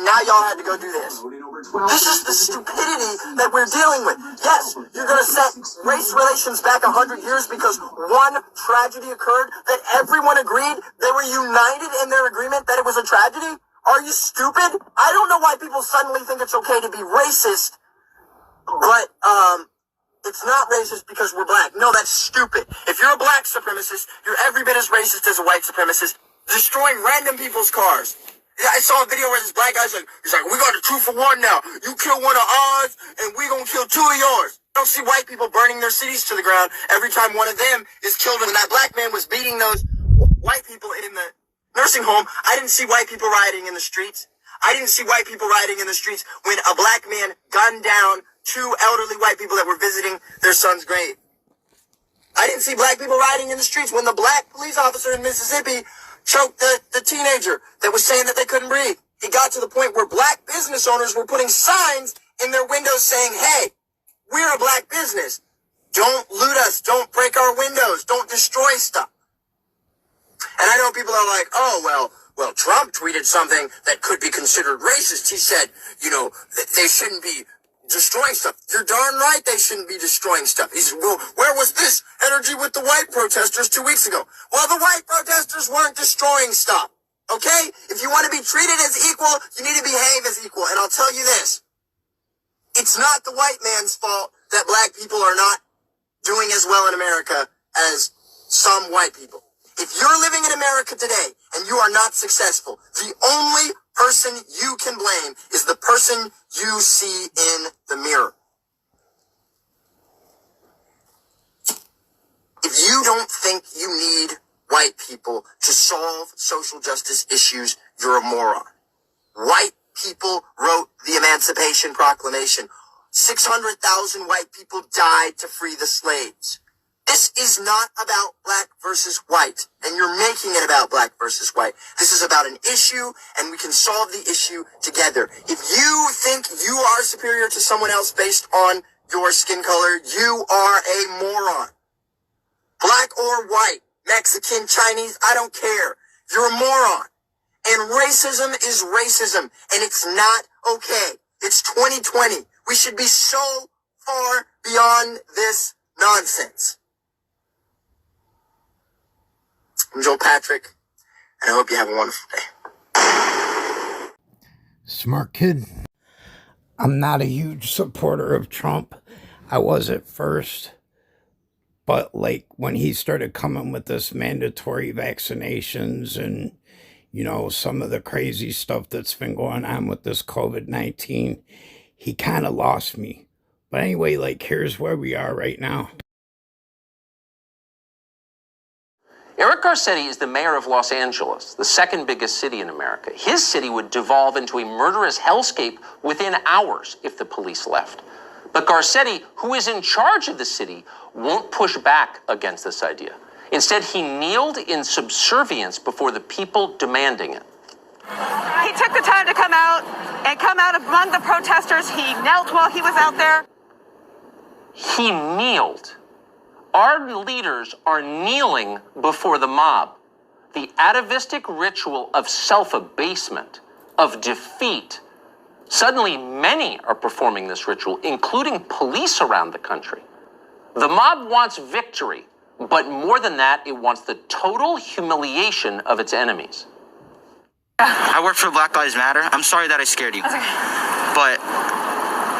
now y'all had to go do this. This is the stupidity that we're dealing with. Yes, you're going to set race relations back 100 years because one tragedy occurred that everyone agreed, they were united in their agreement that it was a tragedy? Are you stupid? I don't know why people suddenly think it's okay to be racist, but it's not racist because we're black. No, that's stupid. If you're a black supremacist, you're every bit as racist as a white supremacist, destroying random people's cars. Yeah, I saw a video where this black guy's like, he's like, we got a 2 for 1 now. You kill one of ours, and we gonna kill 2 of yours. I don't see white people burning their cities to the ground every time one of them is killed. When that black man was beating those white people in the nursing home, I didn't see white people rioting in the streets. I didn't see white people rioting in the streets when a black man gunned down 2 elderly white people that were visiting their son's grave. I didn't see black people rioting in the streets when the black police officer in Mississippi choked the teenager that was saying that they couldn't breathe. It got to the point where black business owners were putting signs in their windows saying, hey, we're a black business. Don't loot us. Don't break our windows. Don't destroy stuff. And I know people are like, oh, well, Trump tweeted something that could be considered racist. He said, they shouldn't be destroying stuff. You're darn right they shouldn't be destroying stuff. He said, well, where was this energy with the white protesters 2 weeks ago? Well, the white protesters weren't destroying stuff, okay? If you want to be treated as equal, you need to behave as equal. And I'll tell you this, it's not the white man's fault that black people are not doing as well in America as some white people. If you're living in America today and you are not successful, the only person you can blame is the person you see in the mirror. If you don't think you need white people to solve social justice issues, you're a moron. White people wrote the Emancipation Proclamation. 600,000 white people died to free the slaves. This is not about black versus white, and you're making it about black versus white. This is about an issue, and we can solve the issue together. If you think you are superior to someone else based on your skin color, you are a moron. Black or white, Mexican, Chinese, I don't care. You're a moron. And racism is racism, and it's not okay. It's 2020. We should be so far beyond this nonsense. I'm Joel Patrick, and I hope you have a wonderful day. Smart kid. I'm not a huge supporter of Trump. I was at first. But like when he started coming with this mandatory vaccinations and, some of the crazy stuff that's been going on with this COVID-19, he kind of lost me. But anyway, here's where we are right now. Eric Garcetti is the mayor of Los Angeles, the second biggest city in America. His city would devolve into a murderous hellscape within hours if the police left. But Garcetti, who is in charge of the city, won't push back against this idea. Instead, he kneeled in subservience before the people demanding it. He took the time to come out among the protesters. He knelt while he was out there. He kneeled. Our leaders are kneeling before the mob. The atavistic ritual of self-abasement, of defeat. Suddenly, many are performing this ritual, including police around the country. The mob wants victory, but more than that, it wants the total humiliation of its enemies. I work for Black Lives Matter. I'm sorry that I scared you. But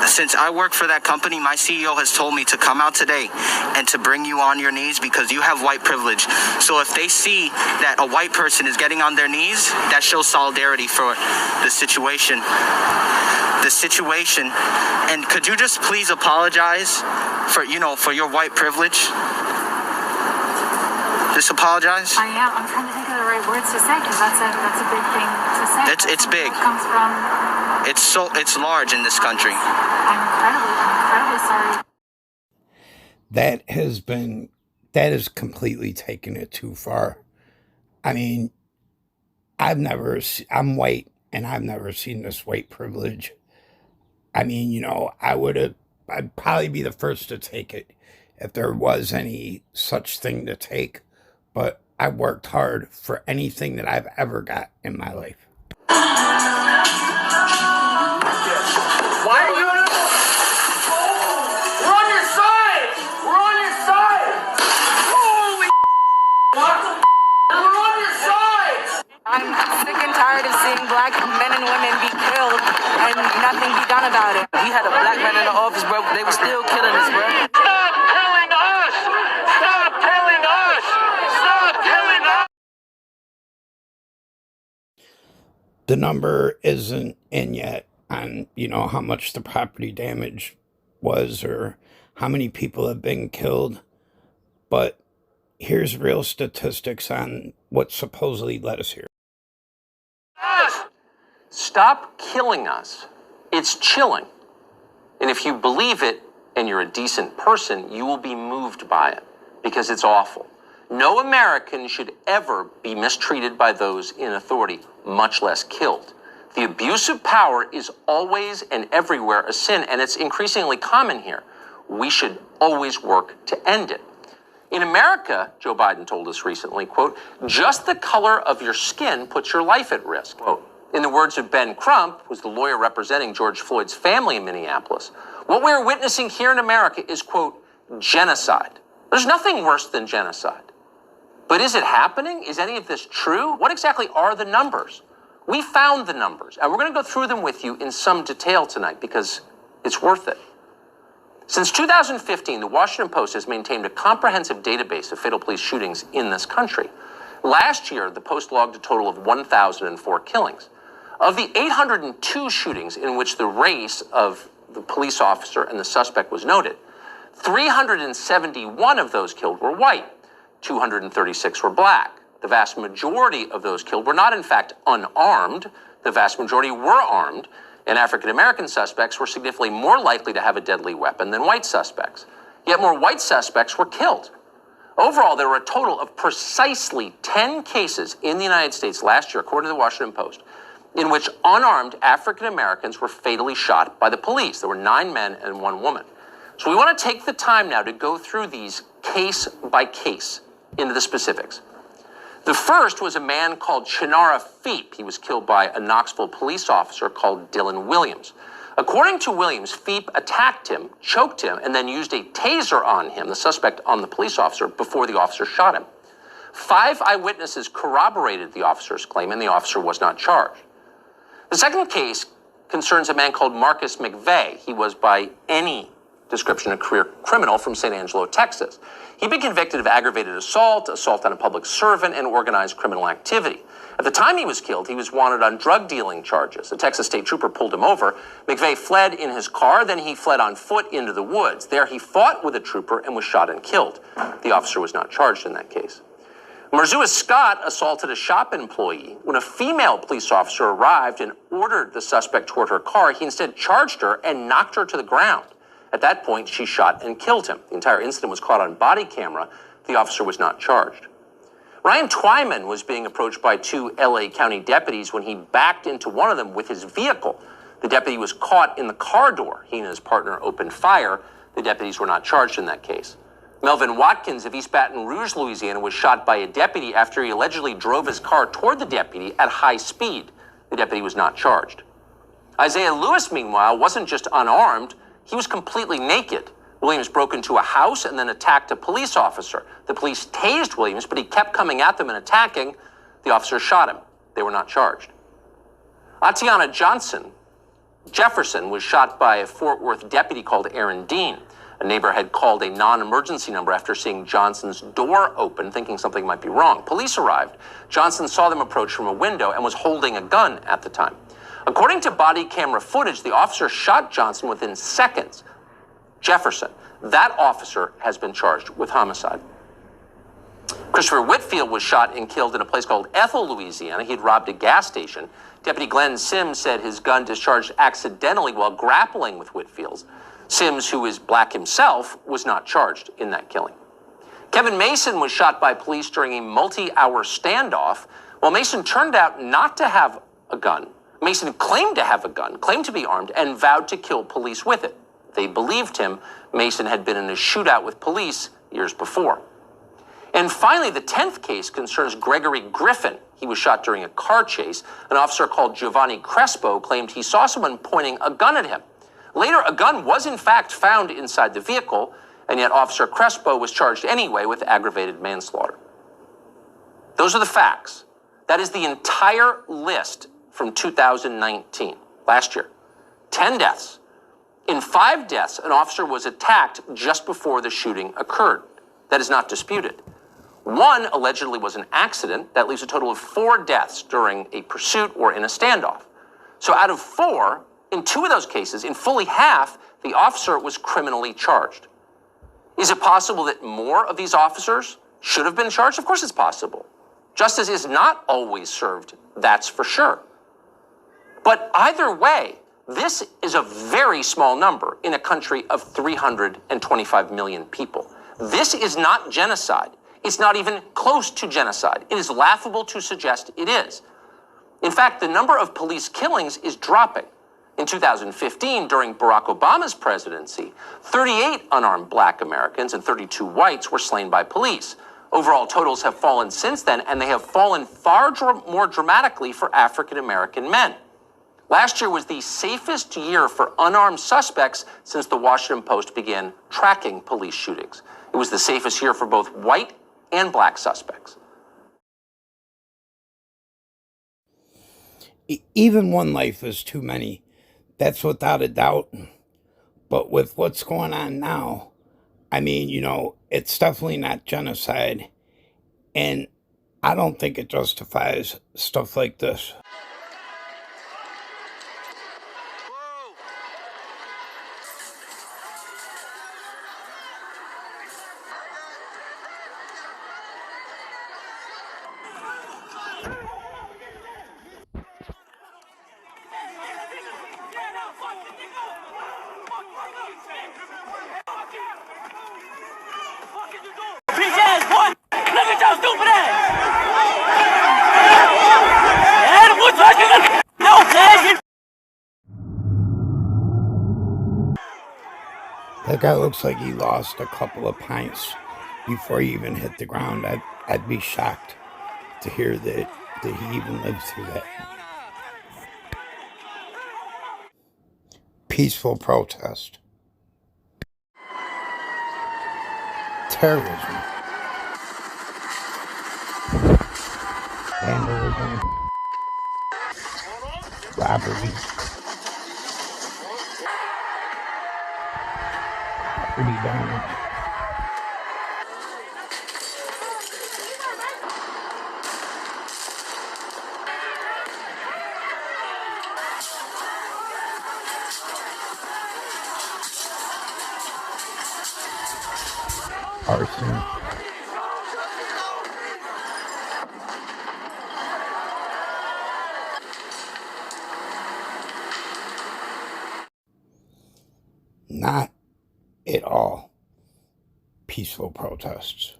since I work for that company, my CEO has told me to come out today and to bring you on your knees because you have white privilege. So if they see that a white person is getting on their knees, that shows solidarity for the situation. And could you just please apologize for your white privilege? Just apologize. I am. I'm trying to think of the right words to say because that's a big thing to say. It's big. It comes from. It's large in this country. I'm incredibly sorry. That has completely taken it too far. I mean, I'm white and I've never seen this white privilege. I mean, I'd probably be the first to take it if there was any such thing to take. But I worked hard for anything that I've ever got in my life. they were still killing us, bro. Stop killing us! Stop killing us! Stop killing us! The number isn't in yet on, how much the property damage was or how many people have been killed. But here's real statistics on what supposedly led us here. Stop killing us. It's chilling. And if you believe it and you're a decent person, you will be moved by it because it's awful. No American should ever be mistreated by those in authority, much less killed. The abuse of power is always and everywhere a sin, and it's increasingly common here. We should always work to end it. In America, Joe Biden told us recently, quote, just the color of your skin puts your life at risk, quote. In the words of Ben Crump, who's the lawyer representing George Floyd's family in Minneapolis, what we're witnessing here in America is, quote, genocide. There's nothing worse than genocide. But is it happening? Is any of this true? What exactly are the numbers? We found the numbers, and we're going to go through them with you in some detail tonight because it's worth it. Since 2015, the Washington Post has maintained a comprehensive database of fatal police shootings in this country. Last year, the Post logged a total of 1,004 killings. Of the 802 shootings in which the race of the police officer and the suspect was noted, 371 of those killed were white, 236 were black. The vast majority of those killed were not, in fact, unarmed. The vast majority were armed, and African-American suspects were significantly more likely to have a deadly weapon than white suspects. Yet more white suspects were killed. Overall, there were a total of precisely 10 cases in the United States last year, according to the Washington Post, in which unarmed African-Americans were fatally shot by the police. There were 9 men and 1 woman. So we want to take the time now to go through these case by case into the specifics. The first was a man called Chinara Feep. He was killed by a Knoxville police officer called Dylan Williams. According to Williams, Feep attacked him, choked him, and then used a taser on him, the suspect on the police officer, before the officer shot him. 5 eyewitnesses corroborated the officer's claim, and the officer was not charged. The second case concerns a man called Marcus Mcveigh. He was, by any description, a career criminal from San Angelo, Texas. He'd been convicted of aggravated assault, assault on a public servant, and organized criminal activity. At the time he was killed, he was wanted on drug dealing charges. A Texas state trooper pulled him over. Mcveigh fled in his car, then he fled on foot into the woods. There he fought with a trooper and was shot and killed. The officer was not charged in that case. Marzua Scott assaulted a shop employee. When a female police officer arrived and ordered the suspect toward her car, he instead charged her and knocked her to the ground. At that point, she shot and killed him. The entire incident was caught on body camera. The officer was not charged. Ryan Twyman was being approached by 2 LA County deputies when he backed into one of them with his vehicle. The deputy was caught in the car door. He and his partner opened fire. The deputies were not charged in that case. Melvin Watkins of East Baton Rouge, Louisiana, was shot by a deputy after he allegedly drove his car toward the deputy at high speed. The deputy was not charged. Isaiah Lewis, meanwhile, wasn't just unarmed. He was completely naked. Williams broke into a house and then attacked a police officer. The police tased Williams, but he kept coming at them and attacking. The officer shot him. They were not charged. Atiana Jefferson was shot by a Fort Worth deputy called Aaron Dean. A neighbor had called a non-emergency number after seeing Johnson's door open, thinking something might be wrong. Police arrived. Johnson saw them approach from a window and was holding a gun at the time. According to body camera footage, the officer shot Johnson within seconds. Jefferson, that officer, has been charged with homicide. Christopher Whitfield was shot and killed in a place called Ethel, Louisiana. He had robbed a gas station. Deputy Glenn Sims said his gun discharged accidentally while grappling with Whitfield's. Sims, who is black himself, was not charged in that killing. Kevin Mason was shot by police during a multi-hour standoff. While Mason turned out not to have a gun, Mason claimed to have a gun, claimed to be armed, and vowed to kill police with it. They believed him. Mason had been in a shootout with police years before. And finally, the 10th case concerns Gregory Griffin. He was shot during a car chase. An officer called Giovanni Crespo claimed he saw someone pointing a gun at him. Later, a gun was in fact found inside the vehicle, and yet Officer Crespo was charged anyway with aggravated manslaughter. Those are the facts. That is the entire list from 2019, last year. 10 deaths. In 5 deaths, an officer was attacked just before the shooting occurred. That is not disputed. 1 allegedly was an accident. That leaves a total of 4 deaths during a pursuit or in a standoff. So out of 4, in 2 of those cases, in fully half, the officer was criminally charged. Is it possible that more of these officers should have been charged? Of course it's possible. Justice is not always served, that's for sure. But either way, this is a very small number in a country of 325 million people. This is not genocide. It's not even close to genocide. It is laughable to suggest it is. In fact, the number of police killings is dropping. In 2015, during Barack Obama's presidency, 38 unarmed black Americans and 32 whites were slain by police. Overall totals have fallen since then, and they have fallen far more dramatically for African American men. Last year was the safest year for unarmed suspects since the Washington Post began tracking police shootings. It was the safest year for both white and black suspects. Even one life is too many. That's without a doubt. But with what's going on now, I mean, it's definitely not genocide. And I don't think it justifies stuff like this. That guy looks like he lost a couple of pints before he even hit the ground. I'd be shocked to hear that he even lived through that. Peaceful protest. Terrorism. Vandalism. Robbery. Property damage. Arson. Not at all peaceful protests.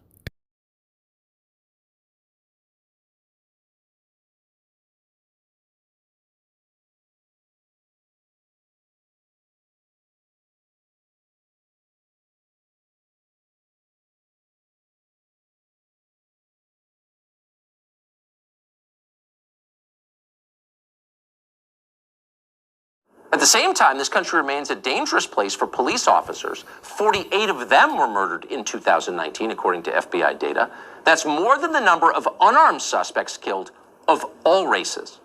At the same time, this country remains a dangerous place for police officers. 48 of them were murdered in 2019, according to FBI data. That's more than the number of unarmed suspects killed of all races.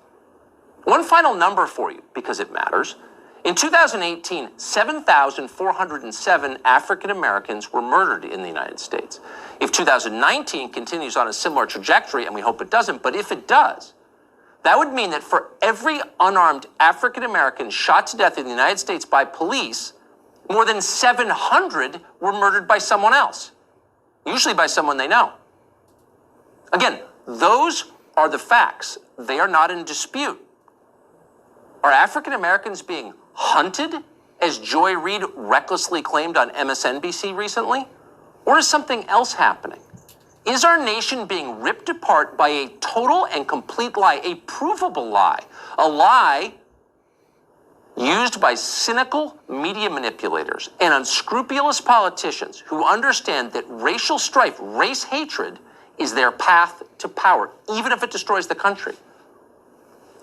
One final number for you, because it matters. In 2018, 7,407 African Americans were murdered in the United States. If 2019 continues on a similar trajectory, and we hope it doesn't, but if it does, that would mean that for every unarmed African American shot to death in the United States by police, more than 700 were murdered by someone else, usually by someone they know. Again, those are the facts. They are not in dispute. Are African Americans being hunted, as Joy Reid recklessly claimed on MSNBC recently? Or is something else happening? Is our nation being ripped apart by a total and complete lie, a provable lie, a lie used by cynical media manipulators and unscrupulous politicians who understand that racial strife, race hatred, is their path to power, even if it destroys the country?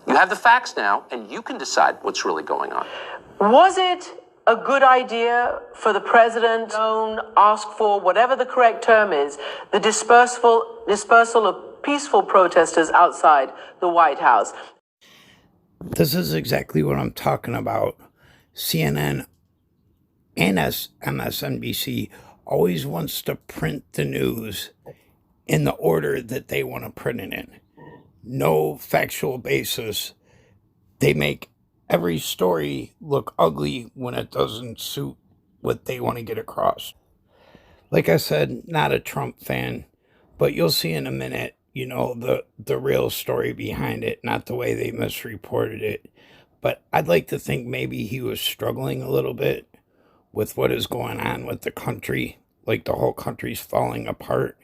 You have the facts now, and you can decide what's really going on. Was it a good idea for the president to ask for, whatever the correct term is, the dispersal of peaceful protesters outside the White House? This is exactly what I'm talking about. CNN and MSNBC always wants to print the news in the order that they want to print it in. No factual basis. They make every story look ugly when it doesn't suit what they want to get across. Like I said, not a Trump fan, but you'll see in a minute, the real story behind it, not the way they misreported it. But I'd like to think maybe he was struggling a little bit with what is going on with the country, like the whole country's falling apart,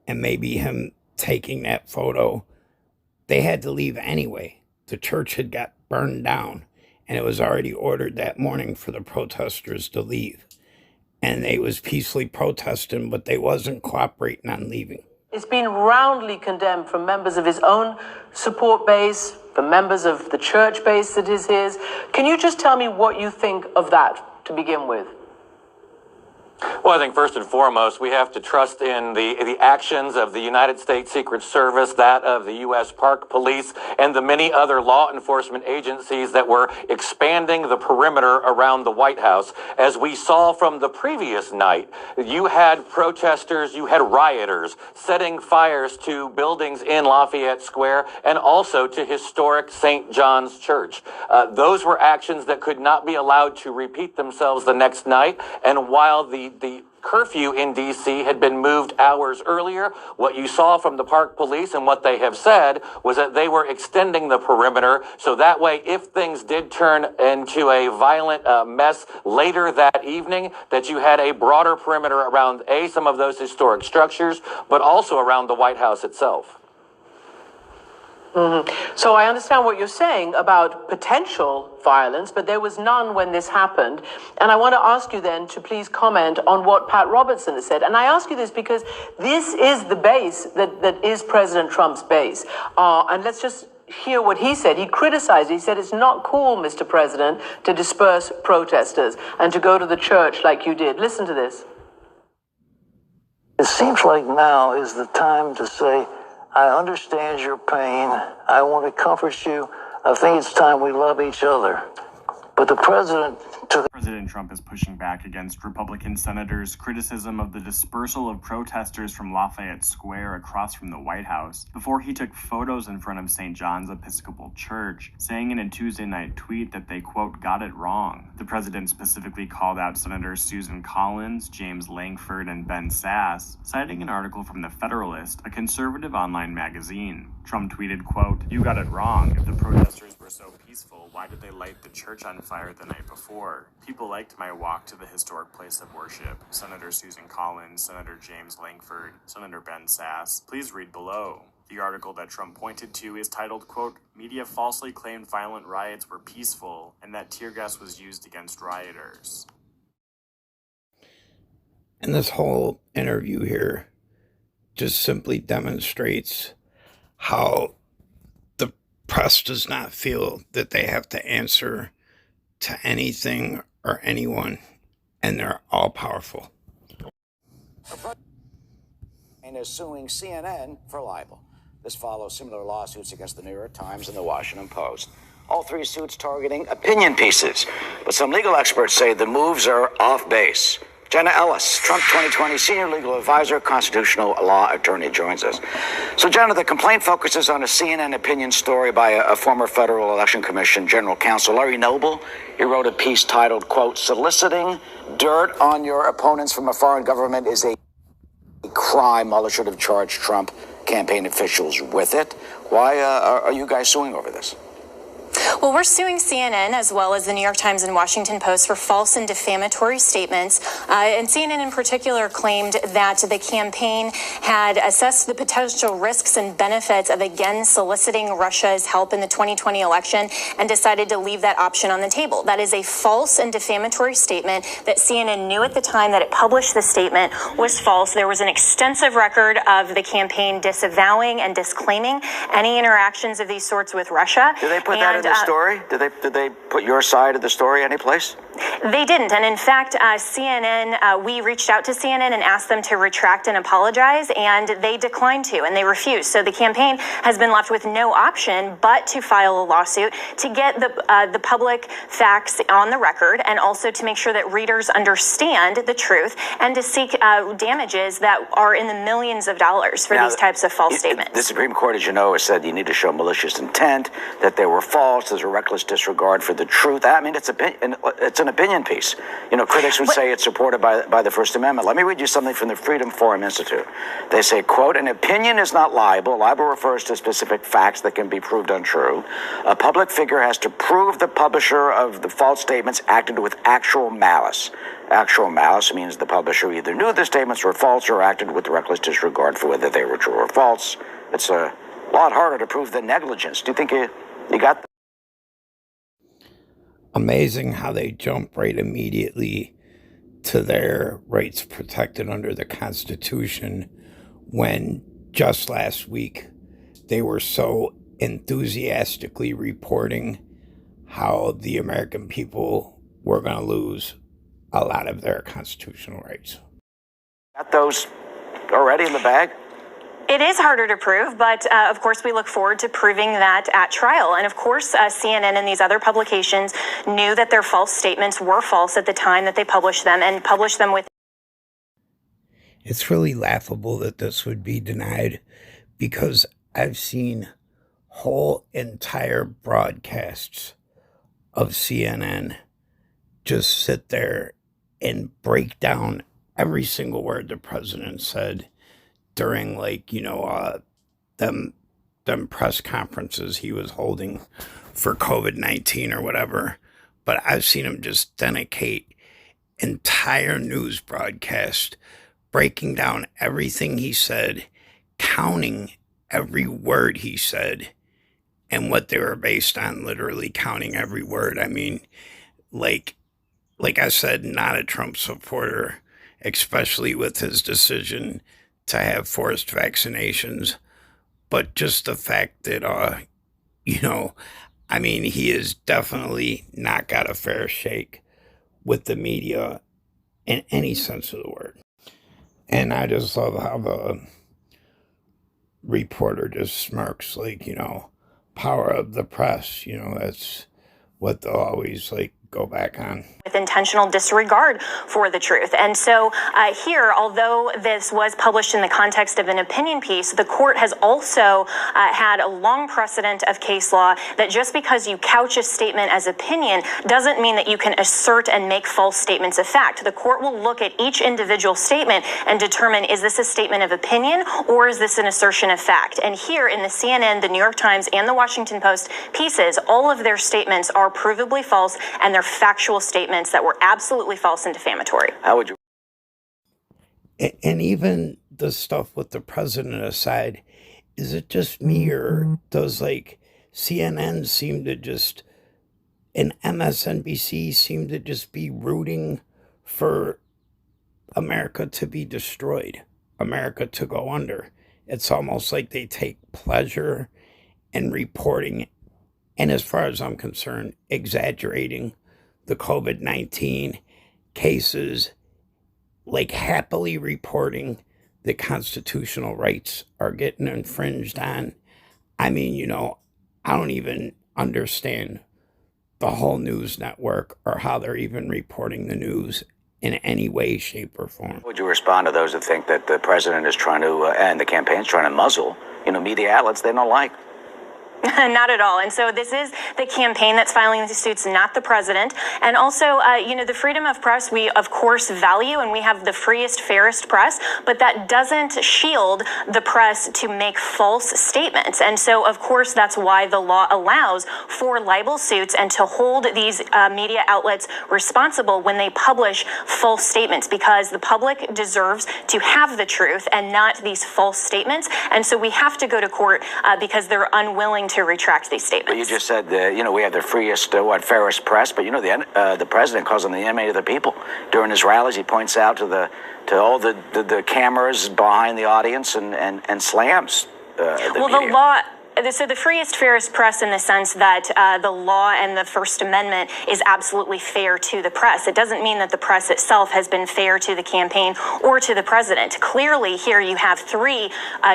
and maybe him taking that photo. They had to leave anyway. The church had got burned down, and it was already ordered that morning for the protesters to leave. And they was peacefully protesting, but they wasn't cooperating on leaving. It's been roundly condemned from members of his own support base, from members of the church base that is his. Can you just tell me what you think of that to begin with? Well, I think first and foremost, we have to trust in the actions of the United States Secret Service, that of the U.S. Park Police, and the many other law enforcement agencies that were expanding the perimeter around the White House. As we saw from the previous night, you had protesters, you had rioters setting fires to buildings in Lafayette Square and also to historic St. John's Church. Those were actions that could not be allowed to repeat themselves the next night. And while the curfew in D.C. had been moved hours earlier, what you saw from the Park Police and what they have said was that they were extending the perimeter. So that way, if things did turn into a violent mess later that evening, that you had a broader perimeter around some of those historic structures, but also around the White House itself. Mm-hmm. So I understand what you're saying about potential violence, but there was none when this happened. And I want to ask you then to please comment on what Pat Robertson has said. And I ask you this because this is the base that is President Trump's base. And let's just hear what he said. He criticized it. He said, it's not cool, Mr. President, to disperse protesters and to go to the church like you did. Listen to this. It seems like now is the time to say, I understand your pain. I want to comfort you. I think it's time we love each other. But the president took... President Trump is pushing back against Republican senators' criticism of the dispersal of protesters from Lafayette Square across from the White House before he took photos in front of St. John's Episcopal Church, saying in a Tuesday night tweet that they, quote, got it wrong. The president specifically called out Senators Susan Collins, James Lankford, and Ben Sasse, citing an article from The Federalist, a conservative online magazine. Trump tweeted, quote, you got it wrong. If the protesters were so peaceful, why did they light the church on fire the night before? People liked my walk to the historic place of worship. Senator Susan Collins, Senator James Lankford, Senator Ben Sasse. Please read below. The article that Trump pointed to is titled, quote, media falsely claimed violent riots were peaceful and that tear gas was used against rioters. And this whole interview here just simply demonstrates how the press does not feel that they have to answer to anything or anyone, and they're all powerful. And is suing CNN for libel. This follows similar lawsuits against the New York Times and the Washington Post. All three suits targeting opinion pieces. But some legal experts say the moves are off base. Jenna Ellis, Trump 2020 senior legal advisor, constitutional law attorney, joins us. So, Jenna, the complaint focuses on a CNN opinion story by a former Federal Election Commission general counsel, Larry Noble. He wrote a piece titled, quote, soliciting dirt on your opponents from a foreign government is a crime. Mueller should have charged Trump campaign officials with it. Why are you guys suing over this? Well, we're suing CNN as well as the New York Times and Washington Post for false and defamatory statements. And CNN in particular claimed that the campaign had assessed the potential risks and benefits of again soliciting Russia's help in the 2020 election and decided to leave that option on the table. That is a false and defamatory statement that CNN knew at the time that it published the statement was false. There was an extensive record of the campaign disavowing and disclaiming any interactions of these sorts with Russia. Do they put that in the story? Did they put your side of the story anyplace? They didn't. And in fact, CNN, we reached out to CNN and asked them to retract and apologize, and they declined to, and they refused. So the campaign has been left with no option but to file a lawsuit to get the public facts on the record, and also to make sure that readers understand the truth, and to seek damages that are in the millions of dollars for these types of false statements. The Supreme Court, as you know, has said you need to show malicious intent, that they were false, there's a reckless disregard for the truth. I mean, it's an opinion piece. You know, critics would say it's supported by the First Amendment. Let me read you something from the Freedom Forum Institute. They say, quote, an opinion is not libel. Libel refers to specific facts that can be proved untrue. A public figure has to prove the publisher of the false statements acted with actual malice. Actual malice means the publisher either knew the statements were false or acted with reckless disregard for whether they were true or false. It's a lot harder to prove than negligence. Do you think you got that? Amazing how they jump right immediately to their rights protected under the Constitution when just last week they were so enthusiastically reporting how the American people were going to lose a lot of their constitutional rights. Got those already in the bag? It is harder to prove, but of course we look forward to proving that at trial. And of course, CNN and these other publications knew that their false statements were false at the time that they published them, and published them with. It's really laughable that this would be denied, because I've seen whole entire broadcasts of CNN just sit there and break down every single word the president said during, like, you know, them press conferences he was holding for COVID-19 or whatever. But I've seen him just dedicate entire news broadcast breaking down everything he said, counting every word he said, and what they were based on, literally counting every word. I mean, like I said, not a Trump supporter, especially with his decision to have forced vaccinations, but just the fact that, you know, I mean, he has definitely not got a fair shake with the media in any sense of the word. And I just love how the reporter just smirks, like, you know, power of the press, you know, that's what they'll always, like, go back on. With intentional disregard for the truth. And so here, although this was published in the context of an opinion piece, the court has also had a long precedent of case law that just because you couch a statement as opinion doesn't mean that you can assert and make false statements of fact. The court will look at each individual statement and determine, is this a statement of opinion or is this an assertion of fact? And here in the CNN, the New York Times, and the Washington Post pieces, all of their statements are provably false, and they're factual statements that were absolutely false and defamatory. How would you? And even the stuff with the president aside, is it just me, or does, like, CNN seem to just, and MSNBC seem to just be rooting for America to be destroyed, America to go under? It's almost like they take pleasure in reporting, and as far as I'm concerned, exaggerating the COVID-19 cases, like happily reporting that constitutional rights are getting infringed on. I mean, you know, I don't even understand the whole news network or how they're even reporting the news in any way, shape, or form. Would you respond to those who think that the president is trying to, and the campaign's trying to muzzle, you know, media outlets they don't like? Not at all. And so this is the campaign that's filing these suits, not the president. And also, you know, the freedom of press, we, of course, value, and we have the freest, fairest press, but that doesn't shield the press to make false statements. And so, of course, that's why the law allows for libel suits and to hold these media outlets responsible when they publish false statements, because the public deserves to have the truth and not these false statements. And so we have to go to court because they're unwilling to retract these statements. But you just said, you know, we have the freest, fairest press, but, you know, the president calls them the enemy of the people. During his rallies, he points out to all the cameras behind the audience and slams the media. So the freest, fairest press in the sense that the law and the First Amendment is absolutely fair to the press. It doesn't mean that the press itself has been fair to the campaign or to the president. Clearly, here you have three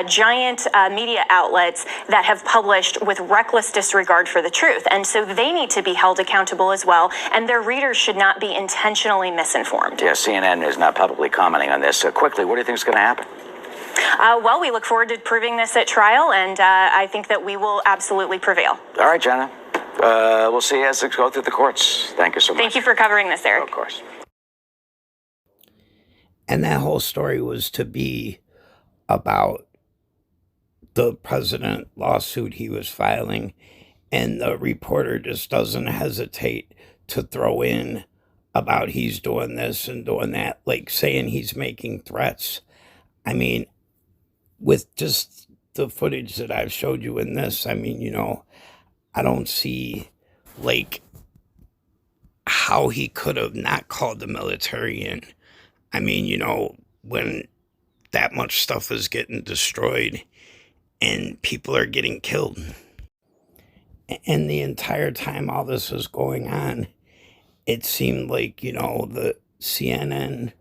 giant media outlets that have published with reckless disregard for the truth. And so they need to be held accountable as well. And their readers should not be intentionally misinformed. Yeah, CNN is not publicly commenting on this. Quickly, what do you think is going to happen? Well, we look forward to proving this at trial, and I think that we will absolutely prevail. All right, Jenna. We'll see you as things go through the courts. Thank you so much. Thank you for covering this, Eric. Of course. And that whole story was to be about the president lawsuit he was filing, and the reporter just doesn't hesitate to throw in about he's doing this and doing that, like saying he's making threats. I mean, with just the footage that I've showed you in this, I mean, you know, I don't see, like, how he could have not called the military in. I mean, you know, when that much stuff is getting destroyed and people are getting killed. And the entire time all this was going on, it seemed like, you know, the CNN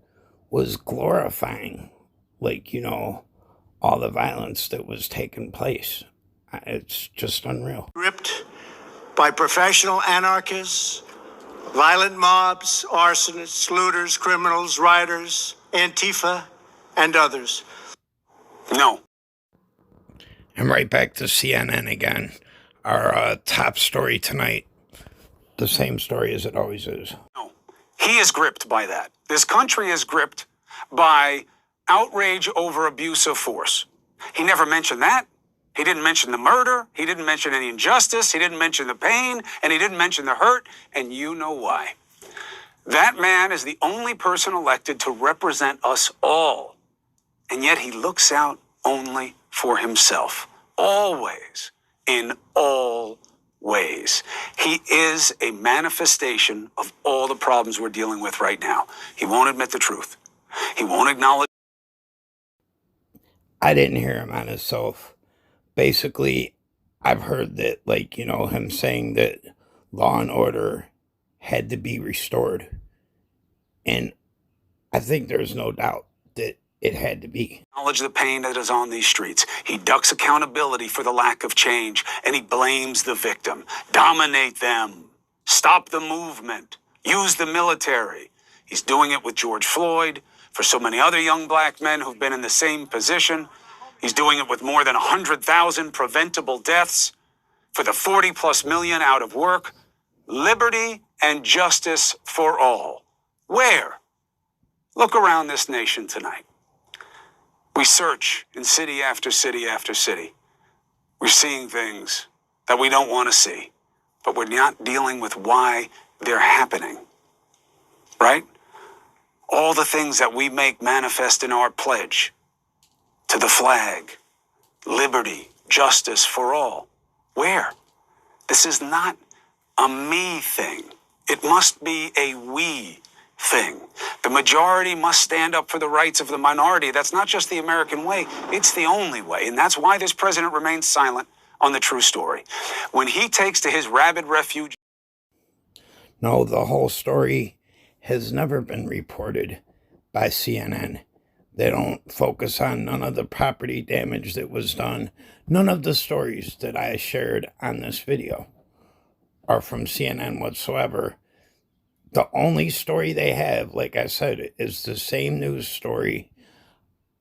was glorifying, like, you know, all the violence that was taking place. It's just unreal. Gripped by professional anarchists, violent mobs, arsonists, looters, criminals, rioters, Antifa, and others. No. And right back to CNN again. Our top story tonight. The same story as it always is. No. He is gripped by that. This country is gripped by outrage over abuse of force. He never mentioned that. He didn't mention the murder. He didn't mention any injustice. He didn't mention the pain. And he didn't mention the hurt. And you know why. That man is the only person elected to represent us all. And yet he looks out only for himself. Always. In all ways. He is a manifestation of all the problems we're dealing with right now. He won't admit the truth. He won't acknowledge. I didn't hear him on himself. Basically, I've heard that, like, you know, him saying that law and order had to be restored. And I think there's no doubt that it had to be. Acknowledge the pain that is on these streets. He ducks accountability for the lack of change, and he blames the victim. Dominate them. Stop the movement. Use the military. He's doing it with George Floyd, for so many other young black men who've been in the same position. He's doing it with more than 100,000 preventable deaths, for the 40+ million out of work. Liberty and justice for all. Where? Look around this nation tonight. We search in city after city after city. We're seeing things that we don't want to see, but we're not dealing with why they're happening. Right? All the things that we make manifest in our pledge to the flag, liberty, justice for all. Where? This is not a me thing. It must be a we thing. The majority must stand up for the rights of the minority. That's not just the American way. It's the only way. And that's why this president remains silent on the true story. When he takes to his rabid refuge. No, the whole story has never been reported by CNN. They don't focus on none of the property damage that was done. None of the stories that I shared on this video are from CNN whatsoever. The only story they have, like I said, is the same news story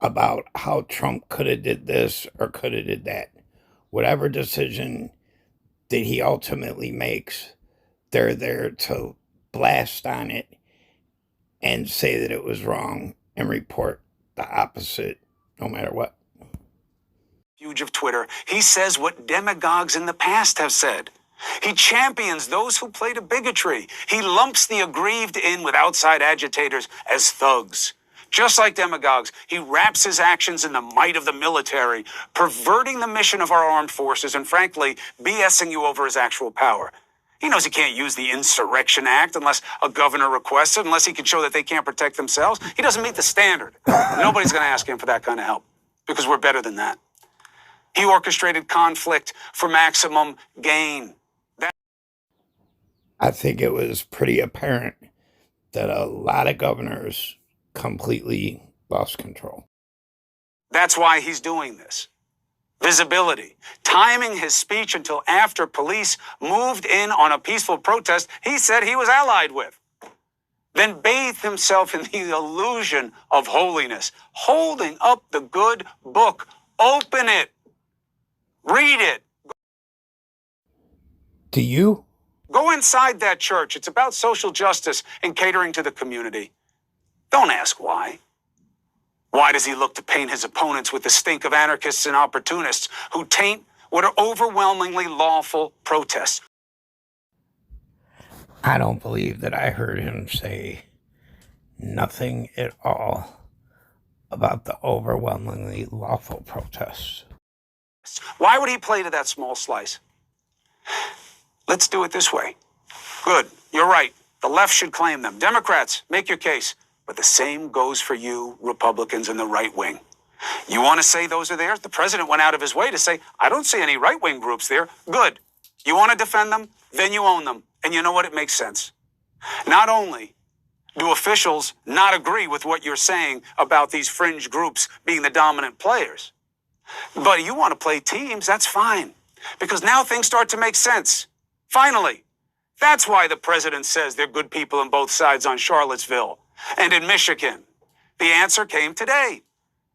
about how Trump could have did this or could have did that. Whatever decision that he ultimately makes, they're there to blast on it and say that it was wrong and report the opposite, no matter what. Huge of Twitter, he says what demagogues in the past have said. He champions those who play to bigotry. He lumps the aggrieved in with outside agitators as thugs. Just like demagogues, he wraps his actions in the might of the military, perverting the mission of our armed forces and, frankly, BSing you over his actual power. He knows he can't use the Insurrection Act unless a governor requests it, unless he can show that they can't protect themselves. He doesn't meet the standard. Nobody's going to ask him for that kind of help because we're better than that. He orchestrated conflict for maximum gain. I think it was pretty apparent that a lot of governors completely lost control. That's why he's doing this. Visibility. Timing his speech until after police moved in on a peaceful protest he said he was allied with. Then bathed himself in the illusion of holiness, holding up the good book. Open it. Read it. Do you? Go inside that church. It's about social justice and catering to the community. Don't ask why. Why does he look to paint his opponents with the stink of anarchists and opportunists who taint what are overwhelmingly lawful protests? I don't believe that I heard him say nothing at all about the overwhelmingly lawful protests. Why would he play to that small slice? Let's do it this way. Good. You're right. The left should claim them. Democrats, make your case. But the same goes for you, Republicans, and the right wing. You want to say those are theirs? The president went out of his way to say, I don't see any right-wing groups there. Good. You want to defend them? Then you own them. And you know what? It makes sense. Not only do officials not agree with what you're saying about these fringe groups being the dominant players, but you want to play teams, that's fine. Because now things start to make sense. Finally, that's why the president says they're good people on both sides on Charlottesville and in Michigan. The answer came today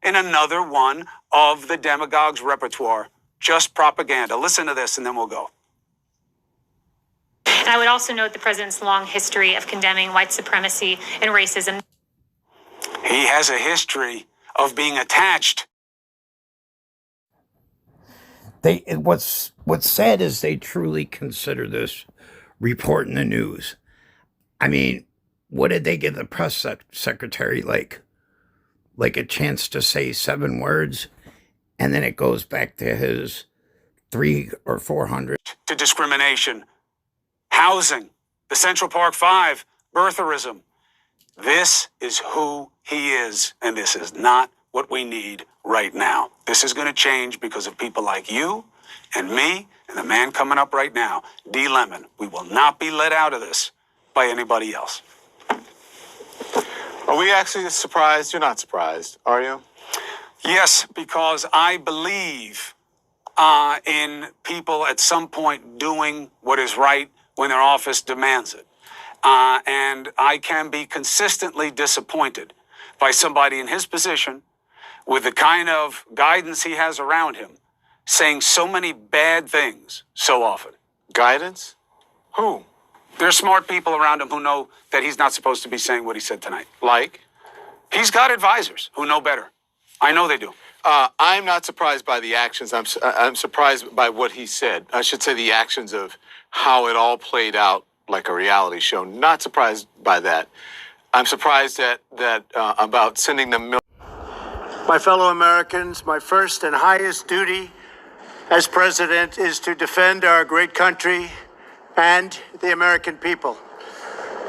in another one of the demagogues' repertoire, just propaganda. Listen to this and then we'll go. And I would also note the president's long history of condemning white supremacy and racism. He has a history of being attached. What's sad is they truly consider this report in the news. I mean, what did they give the press secretary, like a chance to say 7 words, and then it goes back to his 300 or 400 to discrimination, housing, the Central Park Five, birtherism. This is who he is, and this is not what we need right now. This is going to change because of people like you and me and the man coming up right now, D. Lemon. We will not be let out of this by anybody else. Are we actually surprised? You're not surprised, are you? Yes, because I believe in people at some point doing what is right when their office demands it. And I can be consistently disappointed by somebody in his position with the kind of guidance he has around him, saying so many bad things so often. Guidance? Who? There's smart people around him who know that he's not supposed to be saying what he said tonight. Like? He's got advisors who know better. I know they do. I'm not surprised by the actions. I'm surprised by what he said. I should say the actions of how it all played out like a reality show. Not surprised by that. I'm surprised that about sending them. My fellow Americans, my first and highest duty as president is to defend our great country and the American people.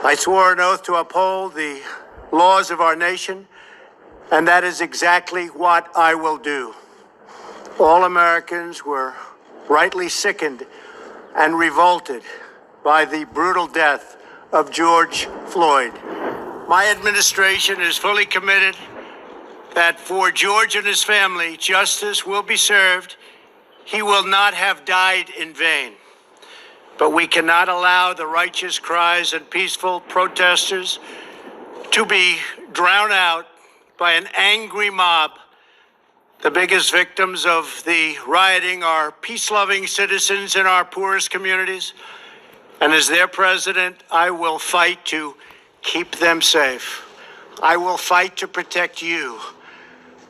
I swore an oath to uphold the laws of our nation, and that is exactly what I will do. All Americans were rightly sickened and revolted by the brutal death of George Floyd. My administration is fully committed that for George and his family, justice will be served. He will not have died in vain. But we cannot allow the righteous cries and peaceful protesters to be drowned out by an angry mob. The biggest victims of the rioting are peace-loving citizens in our poorest communities. And as their president, I will fight to keep them safe. I will fight to protect you.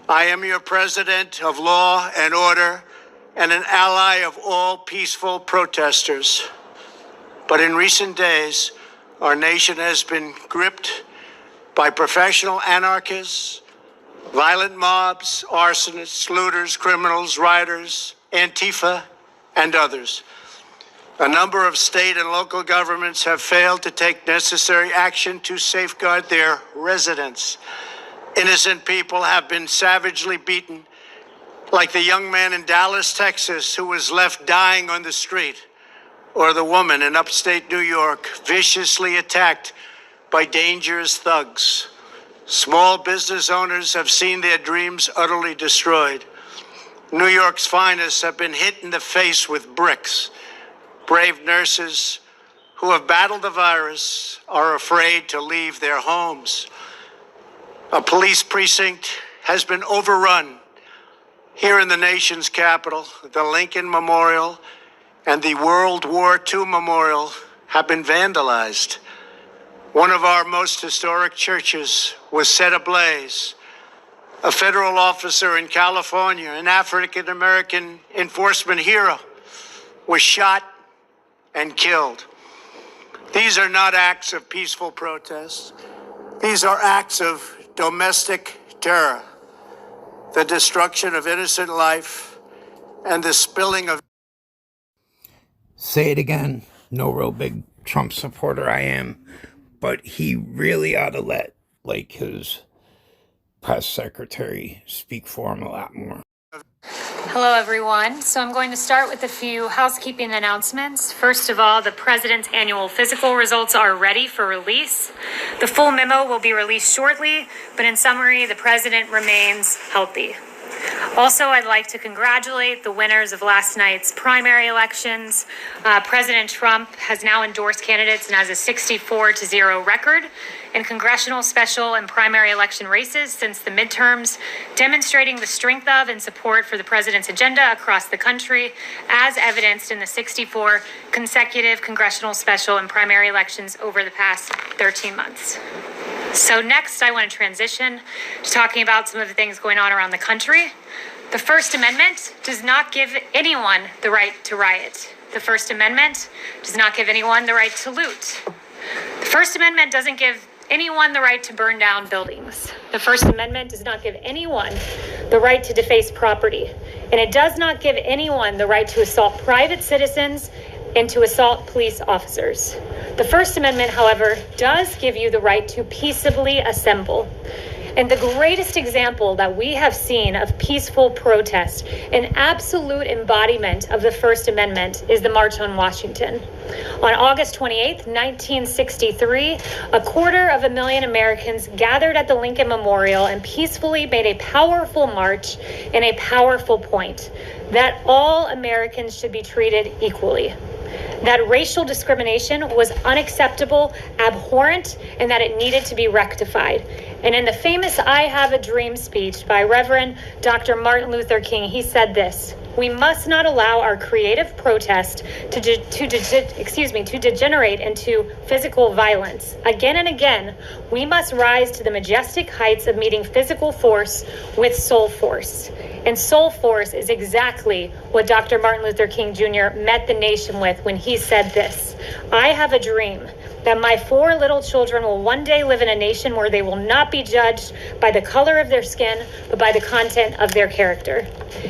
I am your president of law and order and an ally of all peaceful protesters. But in recent days, our nation has been gripped by professional anarchists, violent mobs, arsonists, looters, criminals, rioters, Antifa, and others. A number of state and local governments have failed to take necessary action to safeguard their residents. Innocent people have been savagely beaten, like the young man in Dallas, Texas, who was left dying on the street, or the woman in upstate New York viciously attacked by dangerous thugs. Small business owners have seen their dreams utterly destroyed. New York's finest have been hit in the face with bricks. Brave nurses who have battled the virus are afraid to leave their homes. A police precinct has been overrun here in the nation's capital. The Lincoln Memorial and the World War II Memorial have been vandalized. One of our most historic churches was set ablaze. A federal officer in California, an African-American enforcement hero, was shot and killed. These are not acts of peaceful protest. These are acts of domestic terror, the destruction of innocent life, and the spilling of... Say it again. No real big Trump supporter I am, but he really ought to let, like, his press secretary speak for him a lot more. Hello, everyone. So I'm going to start with a few housekeeping announcements. First of all, the president's annual physical results are ready for release. The full memo will be released shortly, but in summary, the president remains healthy. Also, I'd like to congratulate the winners of last night's primary elections. President Trump has now endorsed candidates and has a 64-0 record in congressional, special, and primary election races since the midterms, demonstrating the strength of and support for the president's agenda across the country, as evidenced in the 64 consecutive congressional, special, and primary elections over the past 13 months. So next, I want to transition to talking about some of the things going on around the country. The First Amendment does not give anyone the right to riot. The First Amendment does not give anyone the right to loot. The First Amendment doesn't give anyone the right to burn down buildings. The First Amendment does not give anyone the right to deface property. And it does not give anyone the right to assault private citizens and to assault police officers. The First Amendment, however, does give you the right to peaceably assemble. And the greatest example that we have seen of peaceful protest, an absolute embodiment of the First Amendment, is the March on Washington. On August 28th, 1963, 250,000 Americans gathered at the Lincoln Memorial and peacefully made a powerful march and a powerful point that all Americans should be treated equally. That racial discrimination was unacceptable, abhorrent, and that it needed to be rectified. And in the famous I Have a Dream speech by Reverend Dr. Martin Luther King, he said this: "We must not allow our creative protest to degenerate into physical violence. Again and again, we must rise to the majestic heights of meeting physical force with soul force." And soul force is exactly what Dr. Martin Luther King Jr. met the nation with when he said this: "I have a dream that my 4 little children will one day live in a nation where they will not be judged by the color of their skin, but by the content of their character."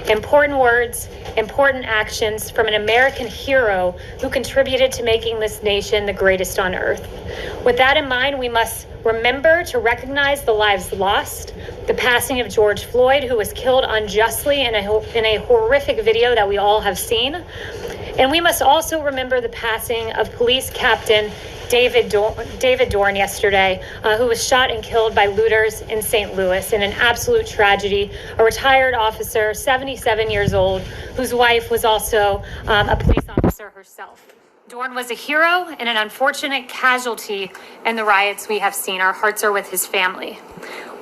Important words, important actions from an American hero who contributed to making this nation the greatest on earth. With that in mind, we must remember to recognize the lives lost, the passing of George Floyd, who was killed unjustly in a horrific video that we all have seen. And we must also remember the passing of police captain David Dorn yesterday, who was shot and killed by looters in St. Louis in an absolute tragedy. A retired officer, 77 years old, whose wife was also a police officer herself. Dorn was a hero and an unfortunate casualty in the riots we have seen. Our hearts are with his family.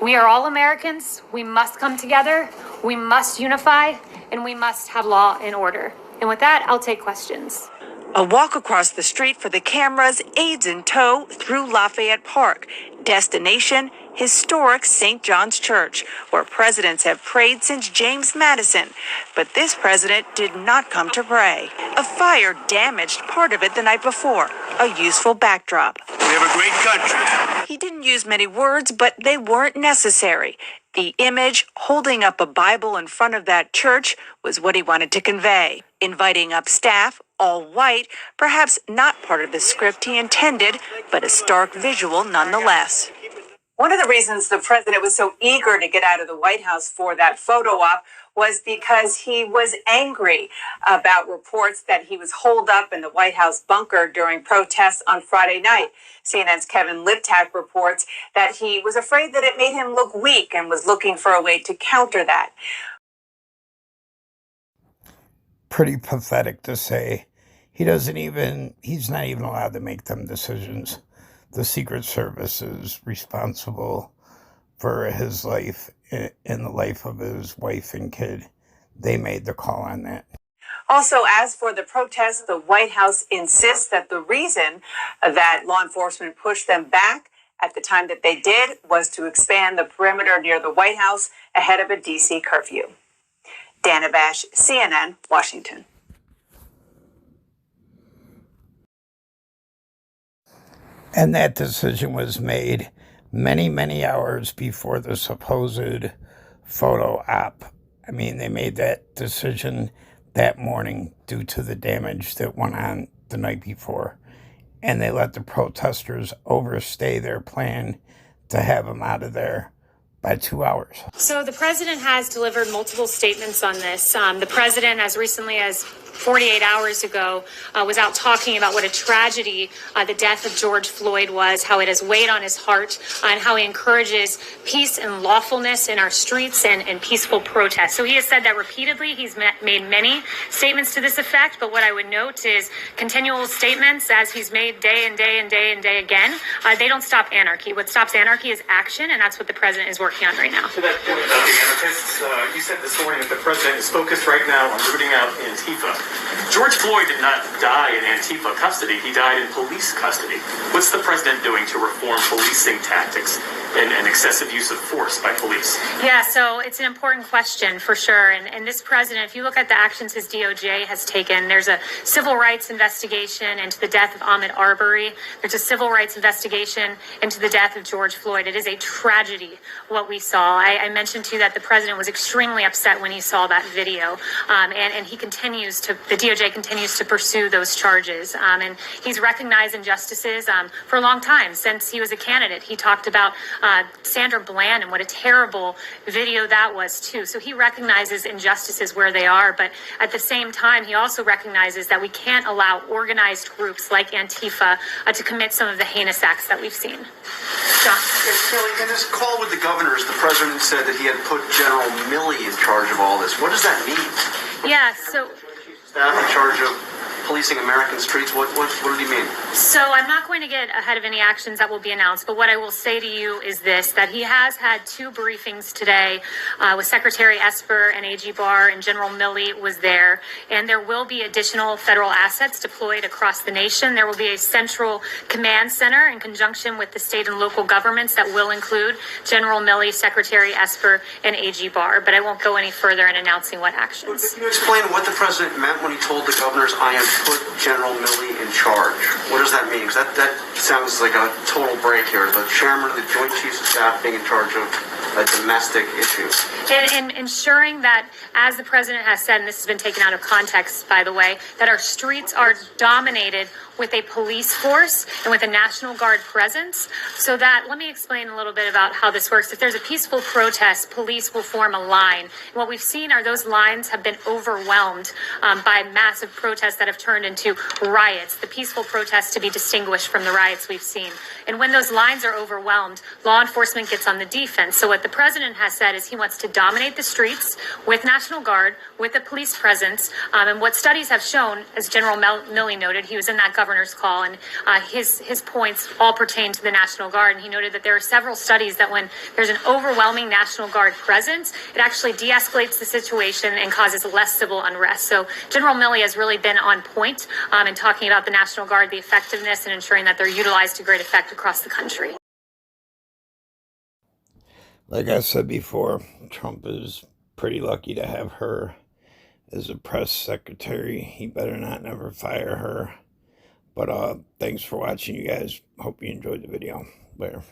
We are all Americans. We must come together. We must unify, and we must have law and order. And with that, I'll take questions. A walk across the street for the cameras, aides in tow through Lafayette Park. Destination, historic St. John's Church, where presidents have prayed since James Madison. But this president did not come to pray. A fire damaged part of it the night before, a useful backdrop. We have a great country. He didn't use many words, but they weren't necessary. The image, holding up a Bible in front of that church, was what he wanted to convey. Inviting up staff, all white, perhaps not part of the script he intended, but a stark visual nonetheless. One of the reasons the president was so eager to get out of the White House for that photo op was because he was angry about reports that he was holed up in the White House bunker during protests on Friday night. CNN's Kevin Liptak reports that he was afraid that it made him look weak and was looking for a way to counter that. Pretty pathetic to say. He's not even allowed to make them decisions. The Secret Service is responsible for his life and the life of his wife and kid. They made the call on that. Also, as for the protests, the White House insists that the reason that law enforcement pushed them back at the time that they did was to expand the perimeter near the White House ahead of a D.C. curfew. Dana Bash, CNN, Washington. And that decision was made many, many hours before the supposed photo op. I mean, they made that decision that morning due to the damage that went on the night before. And they let the protesters overstay their plan to have them out of there by 2 hours. So the president has delivered multiple statements on this. The president, as recently as 48 hours ago, was out talking about what a tragedy the death of George Floyd was, how it has weighed on his heart, and how he encourages peace and lawfulness in our streets and peaceful protests. So he has said that repeatedly. He's made many statements to this effect, but what I would note is continual statements, as he's made day and day and day and day again, they don't stop anarchy. What stops anarchy is action, and that's what the president is working on right now. To that point about the anarchists, you said this morning that the president is focused right now on rooting out Antifa. George Floyd did not die in Antifa custody. He died in police custody. What's the president doing to reform policing tactics and excessive use of force by police? Yeah, so it's an important question for sure. And this president, if you look at the actions his DOJ has taken, there's a civil rights investigation into the death of Ahmaud Arbery. There's a civil rights investigation into the death of George Floyd. It is a tragedy what we saw. I mentioned to you that the president was extremely upset when he saw that video. And he continues to, the DOJ continues to pursue those charges. And he's recognized injustices for a long time. Since he was a candidate, he talked about Sandra Bland and what a terrible video that was too. So he recognizes injustices where they are, but at the same time, he also recognizes that we can't allow organized groups like Antifa to commit some of the heinous acts that we've seen. John. Kelly, in his call with the governors, the president said that he had put General Milley in charge of all this. What does that mean? Yeah, so staff in charge of policing American streets. What did he mean? So I'm not going to get ahead of any actions that will be announced, but what I will say to you is this, that he has had two briefings today with Secretary Esper and AG Barr, and General Milley was there, and there will be additional federal assets deployed across the nation. There will be a central command center in conjunction with the state and local governments that will include General Milley, Secretary Esper, and AG Barr, but I won't go any further in announcing what actions. Can you explain what the president meant when he told the governors, I am put General Milley in charge? What does that mean? Because that sounds like a total break here. The chairman of the Joint Chiefs of Staff being in charge of a domestic issue. And ensuring that, as the president has said, and this has been taken out of context, by the way, that our streets are dominated with a police force and with a National Guard presence. So that, let me explain a little bit about how this works. If there's a peaceful protest, police will form a line. And what we've seen are those lines have been overwhelmed by massive protests that have turned into riots. The peaceful protests to be distinguished from the riots we've seen. And when those lines are overwhelmed, law enforcement gets on the defense. So what the president has said is he wants to dominate the streets with National Guard, with a police presence. And what studies have shown, as General Milley noted, he was in that governor's call, and his points all pertain to the National Guard. And he noted that there are several studies that when there's an overwhelming National Guard presence, it actually de-escalates the situation and causes less civil unrest. So General Milley has really been on point in talking about the National Guard, the effectiveness, and ensuring that they're utilized to great effect across the country. Like I said before, Trump is pretty lucky to have her as a press secretary. He better not never fire her. But thanks for watching, you guys. Hope you enjoyed the video. Later.